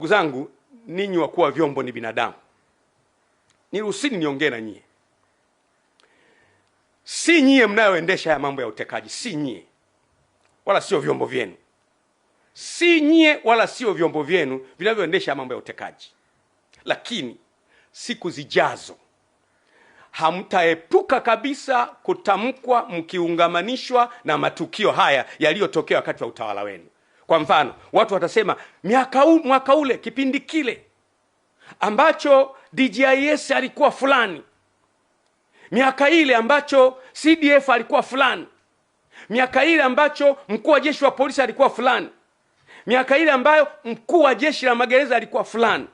Ndugu zangu, ninyi wakuwa vyombo ni binadamu. Niruhusini niongee na nyie. Si nyie mnayoendesha ya mambo ya utekaji, si nyie. Wala sio vyombo vyenu. Si nyie wala sio vyombo vyenu vinavyoendesha mambo ya utekaji. Lakini siku zijazo hamtaepuka kabisa kutamkwa mkiungamanishwa na matukio haya yaliyotokea wakati wa utawala wenu. Kwa mfano, watu watasema mwaka ule kipindi kile ambacho DJIS alikuwa fulani, miaka ile ambacho CDF alikuwa fulani, miaka ile ambacho mkuu wa jeshi wa polisi alikuwa fulani, miaka ile ambayo mkuu wa jeshi la magereza alikuwa fulani,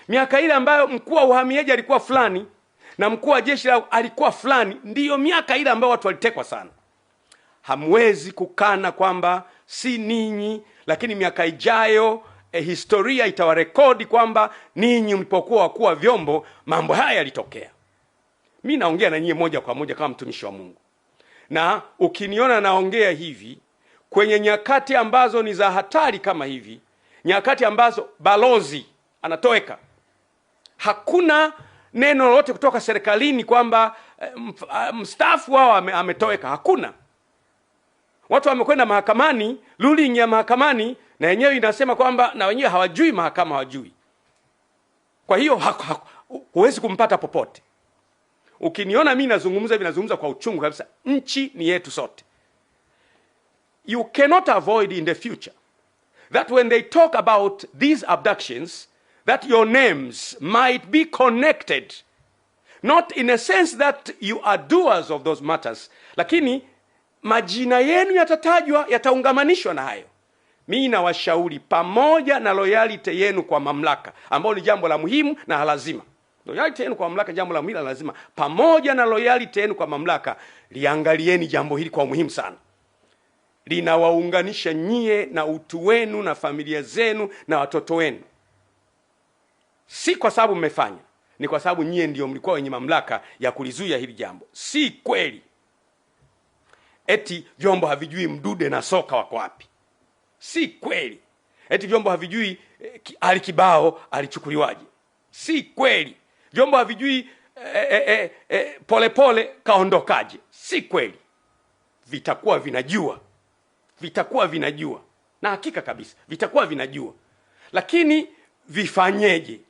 miaka ile ambayo mkuu wa uhamiaji alikuwa fulani na mkuu wa jeshi alikuwa fulani, ndiyo miaka ile ambayo watu walitekwa sana. Hamwezi kukana kwamba si ninyi, lakini miaka ijayo historia itawarekodi kwamba ninyi mlipokuwa wakuu wa vyombo mambo haya yalitokea. Mimi naongea na nyie moja kwa moja kama mtumishi wa Mungu. Na ukiniona naongea hivi kwenye nyakati ambazo ni za hatari kama hivi, nyakati ambazo balozi anatoweka, hakuna neno lolote kutoka serikalini kwamba mstaafu wao ametoweka, hakuna. Watu wamekwenda mahakamani, ruling ya mahakamani na yenyewe inasema kwamba na wenyewe hawajui, mahakama hawajui. Kwa hiyo huwezi kumpata popote. Ukiniona mimi nazungumza hivi, nazungumza kwa uchungu kabisa. Nchi ni yetu sote. You cannot avoid in the future that when they talk about these abductions, that your names might be connected, not in a sense that you are doers of those matters, lakini majina yenu yatatajwa, yataungamanishwa na hayo. Mimi nawashauri, pamoja na loyalty yenu kwa mamlaka, ambao ni jambo la muhimu na lazima. Loyalty yenu kwa mamlaka jambo la muhimu na lazima. Pamoja na loyalty yenu kwa mamlaka, liangalieni jambo hili kwa muhimu sana. Linawaunganisha nyie na utu wenu na familia zenu na watoto wenu. Si kwa sababu mmefanya, ni kwa sababu nyie ndio mlikuwa wenye mamlaka ya kulizuia hili jambo. Si kweli eti vyombo havijui Mdude na Soka wako wapi. Si kweli eti vyombo havijui Ali Kibao alichukuliwaje. Si kweli vyombo havijui Polepole kaondokaje. Si kweli. Vitakuwa vinajua. Vitakuwa vinajua. Na hakika kabisa vitakuwa vinajua. Lakini vifanyeje?